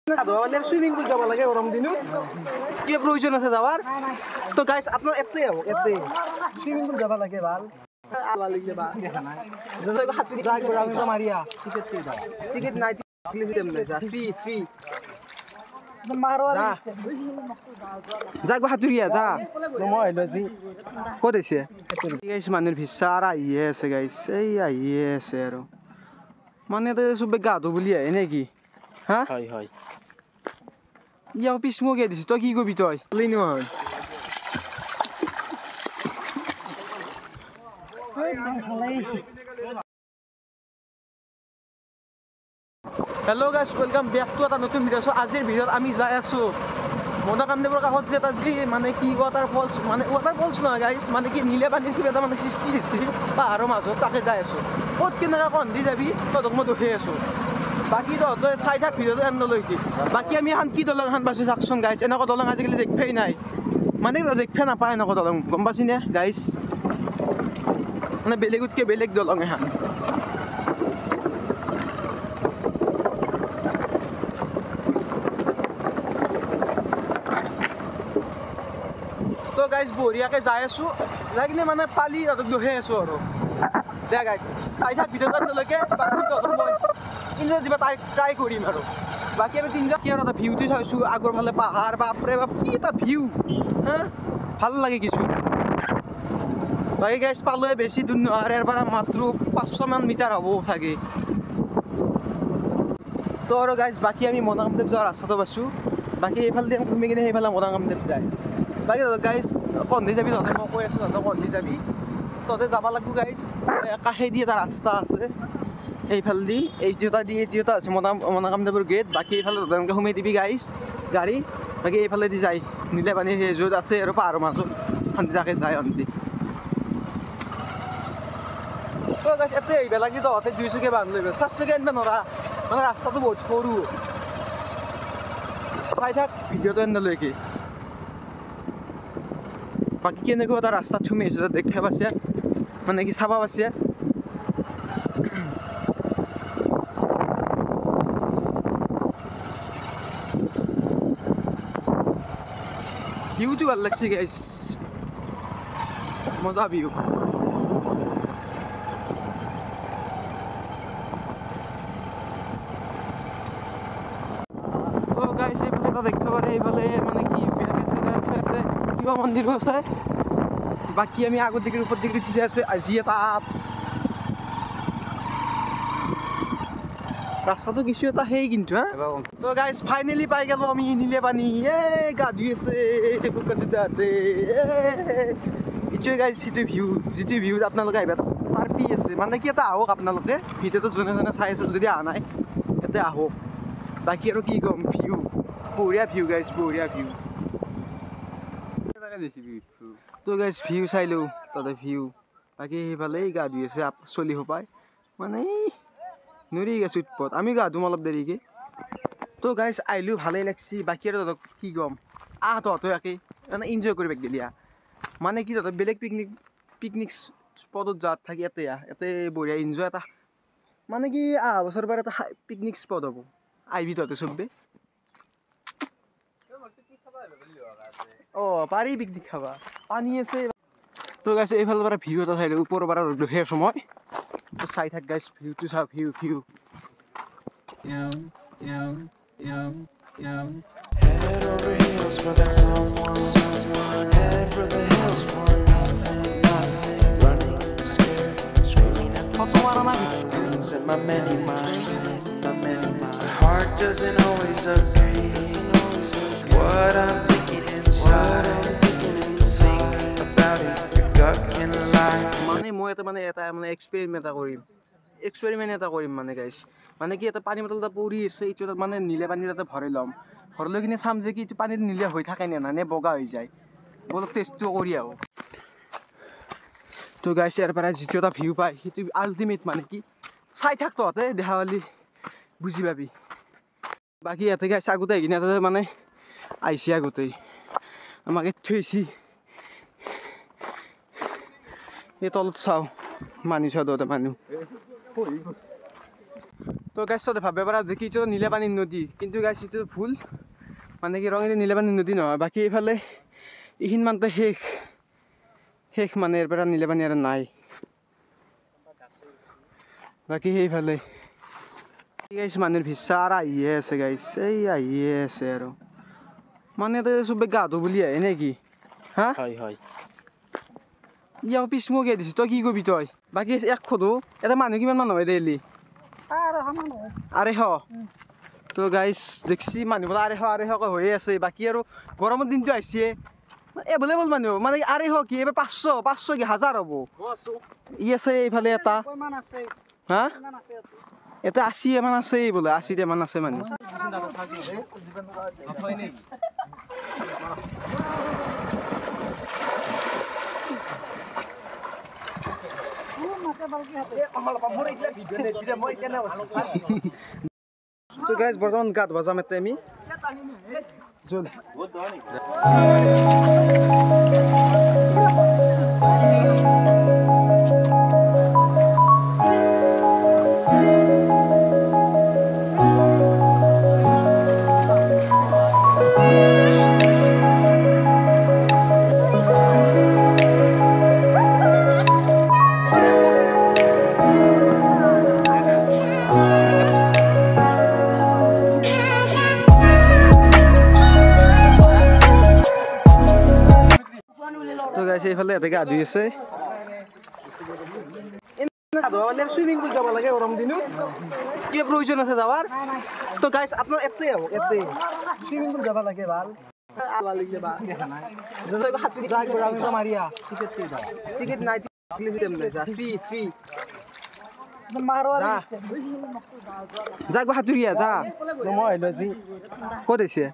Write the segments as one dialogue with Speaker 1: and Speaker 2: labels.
Speaker 1: Swimming pool যাব লাগে গরম দিনো কিবা প্রয়োজন আছে যাওয়ার তো গাইস আপনার এতে সুইমিং পুল যাব লাগে ভাল টিকেট নাই ফ্রি যাক হাতুরিয়া যা ক'ত আছে গাইছ মানুহৰ ভিছা আৰু আহিয়ে আছে গাইছ এই আহিয়ে আছে আৰু মানে চবে গা ধো বুলি আহে নেকি হা হয় হয় ইয়াক পিছমুখে দিছে তই কি কবি তই নহয় hello' guys welcome back to এটা নতুন ভিডিঅ' চ' আজিৰ ভিডিঅ'ত আমি যাই আছোঁ মদাকামদেৱৰ কাষত যে এটা যি মানে কি ৱাটাৰ ফলছ মানে ৱাটাৰ ফলছ নহয় গাইছ মানে কি নীলে পানীৰ কিবা এটা মানে সৃষ্টি দিছে পাহাৰৰ মাজত তাকে যাই আছোঁ ক'ত কেনেকৈ কন্ধি যাবি তহঁতক মই দেখুৱাই আছোঁ বাকী তহঁতে চাই থাক ভিডিঅ'টো এণ্ডলৈকে বাকী আমি এখন কি দলং এখন পাইছোঁ চাওকচোন গাইছ এনেকুৱা দলং আজিকালি দেখিবই নাই মানে দেখিব নাপায় এনেকুৱা দলং গম পাইছিনে গাইছ মানে বেলেগতকৈ বেলেগ দলং এখন তো গাইছ বঢ়িয়াকৈ যাই আছোঁ যাই কিনে মানে পালি তহঁতক দেখুৱাই আছোঁ আৰু দে গাইছ চাই থাক ভিডিঅ'টো এণ্ডলৈকে বাকী তহঁতক মই ইনজয় দিব ট্ৰাই কৰিম আৰু বাকী আমি তিনিজন কি আৰু এটা ভিউটো চাইছোঁ আগৰ ফালে পাহাৰ বাপৰে বাপ কি এটা ভিউ হা ভাল লাগে কিছু বাকী গাইছ পালোৱে বেছি দূৰ নহয় ইয়াৰ পৰা মাত্ৰ 500 মিটাৰ হ'ব চাগে তো আৰু গাইছ বাকী আমি মদাকামদেৱ যোৱাৰ ৰাস্তাটো পাইছোঁ বাকী এইফালে ঘুমি কিনে সেইফালে মদাকামদেৱ যায় বাকী গাইছ কন্ধি যাবি তহঁতে মই কৈ আছোঁ তহঁতে কন্ধি যাবি তহঁতে যাব লাগিব গাইছ কাষেদি এটা ৰাস্তা আছে এইফালেদি এই যিটা আছে মদাকামদেৱৰ গেট বাকী এইফালে তহঁতে সোমাই দিবি গাইছ গাড়ী বাকী এইফালেদি যায় নীলে পানী য'ত আছে আৰু পাহাৰৰ মাজত শান্তি তাকে যায় শান্তি তো গাইছ এতে আহিব লাগি তহঁতে 2 চকীয়া বান্ধ লৈ 4 চকীয়া আনিব নোৱাৰা মানে ৰাস্তাটো বহুত সৰু চাই থাক ভিডিঅ'টো এণ্ডলৈকে বাকী কেনেকুৱা এটা ৰাস্তাত সোমাই আহিছোঁ দেখা পাইছে মানে কি চাবা পাইছে ভিউটো ভাল লাগছে গাইছ মজা ভিউ তো গাইছ এইফালে এটা দেখিব পাৰে এইফালে মানে কি কিবা মন্দিৰ আছে বাকী আমি আগৰ দিগিৰ ওপৰ দিগিৰ উঠি আছোঁ আজি এটা ৰাস্তাটো কিছু এটা সেই কিন্তু হা তো গাইছ ফাইনেলি পাই গ'লো আমি নীলে পানী গা ধুই আছে এইটোৱে গাইছ সেইটো ভিউ যিটো ভিউত আপোনালোকে আহিব তাৰ পি আছে মানে কি এটা আহক আপোনালোকে ভিডিঅ'টো যোনে যোনে চাই আছে যদি অহা নাই ইয়াতে আহক বাকী আৰু কি ক'ম ভিউ বঢ়িয়া ভিউ গাইছ বঢ়িয়া ভিউ তো গাইছ ভিউ চাইলোঁ তাতে ভিউ বাকী সেইফালে গা ধুই আছে চলি সোপাই মানে নৰি গেছোঁ উৎপত আমি গা ধুম অলপ দেৰিকৈ তো গাইছ আহিলোঁ ভালেই লাগছি বাকী আৰু তহঁতক কি ক'ম তহঁতে একেই মানে এনজয় কৰিব গেলি মানে কি তহঁতক বেলেগ পিকনিক স্পটত যোৱাত থাকি ইয়াতে বঢ়িয়া এনজয় এটা মানে কি বছৰ পৰা এটা পিকনিক স্পট হ'ব আহিবি তহঁতে চবে পাৰি পিকনিক খাবা পানী আছে তো গাইছ এইফালৰ পৰা ভিউ এটা চাই ওপৰৰ পৰা ৰখি আছোঁ মই চাই থাক গাইছ ভিউটো চাওঁ view
Speaker 2: Head over heels for that someone. Head for the hills for nothing. Running, scared, screaming at the lungs in my many minds. My heart doesn't always agree. What I'm thinking inside. Think about it, your gut can lie.
Speaker 1: মানে মই এটা experiment এটা কৰিম মানে গাইছ মানে কি এটা পানী বটল এটা পৰি আছে এইটো মানে নীলে পানী তাতে ভৰাই ল'ম ভৰাই লৈ কিনে চাম যে কি এইটো পানীত নীলে হৈ থাকে নে বগা হৈ যায় অলপ টেষ্টটো কৰি আহোঁ তো গাইছ ইয়াৰ পৰা যিটো এটা ভিউ পায় সেইটো আল্টিমেট মানে কি চাই থাক তহঁতে দেখা পালি বুজি পাবি বাকী ইয়াতে গাইছ আগতে আহি কিনে তাতে মানে আহিছে আগতে আমাক থৈছি এই তলত চাওঁ মানুহ চাওঁ তহঁতে মানুহ তো গাইছ তহঁতে ভাবিব পাৰা যে কি এইটো নীলাপানীৰ নদী, কিন্তু গাইছ এইটো ভুল। মানে কি ৰং নীলাপানীৰ নদী নহয়, বাকী এইফালে এইখিনি মানতে শেষ মানে ইয়াৰ পৰা নীলাপানী আৰু নাই। বাকী সেইফালে গাইছ মানুহৰ ভিছা আৰু আহিয়ে আছে গাইছ, এই আহিয়ে আছে আৰু মানে ইয়াতে চবে গা ধো বুলি আহে নেকি? হা
Speaker 3: হয়
Speaker 1: ইয়াক পিছমুখে দিছে, তই কি কবি তই? বাকী এক সোধো, এটা মানুহ কিমান মান হয় ডেইলি? 250। তো গাইছ দেখছি মানুহবিলাক 250 হৈয়ে আছে। বাকী আৰু গৰমৰ দিনটো আহিছে, এভেইলেবল মানুহ মানে 250 কি এইবাৰ 500 কি 1000 হ'ব। ই আছে এইফালে এটা, হা এটা 80 মান আছে বোলে, 80 মান আছে মানুহ। তো গাইছ বৰ্তমান গাত বজাম এতে আমি তো গাইছে এইফালে এতে গা ধুই আছে। সুইমিং পুল যাব লাগে গৰম দিনত, কিবা প্ৰয়োজন আছে যাৱাৰ? তো গাইছ আপোনাৰ এতে সুইমিং পুল যাব লাগে ভাল। টিকেট নাই, ফ্ৰী যাক সাঁতুৰিয়া যা। ক'ত আছে?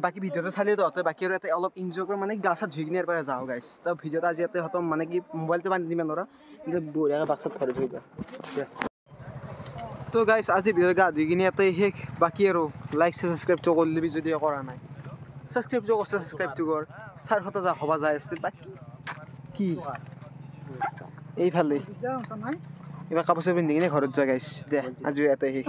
Speaker 1: বাকী ভিডিঅ'টো চালি তহঁতে বাকী আৰু ইয়াতে অলপ এনজয় কৰি মানে গা চা ধুই কিনে ইয়াৰ পৰা যাওঁ গাইছ। তো ভিডিঅ'টো আজি ইয়াতে খতম, মানে কি মোবাইলটো বান্ধি দিম নৰা, কিন্তু বঢ়িয়াকৈ বাক্সাত ভৰাই থৈ দিয়া। তো গাইছ আজি ভিডিঅ'ৰ গা ধুই কিনে ইয়াতে শেষ। বাকী আৰু লাইক ছাবস্ক্ৰাইবটো কৰি দিবি যদি কৰা নাই, ছাবস্ক্ৰাইবটো কৰছে, ছাবস্ক্ৰাইবটো কৰ। 400টা যা হ'বা যাই আছে। বাকী কি এইফালে এইবাৰ কাপোৰ চাপোৰ পিন্ধি কিনে ঘৰত যোৱা গাইছ। দে আজি ইয়াতে শেষ।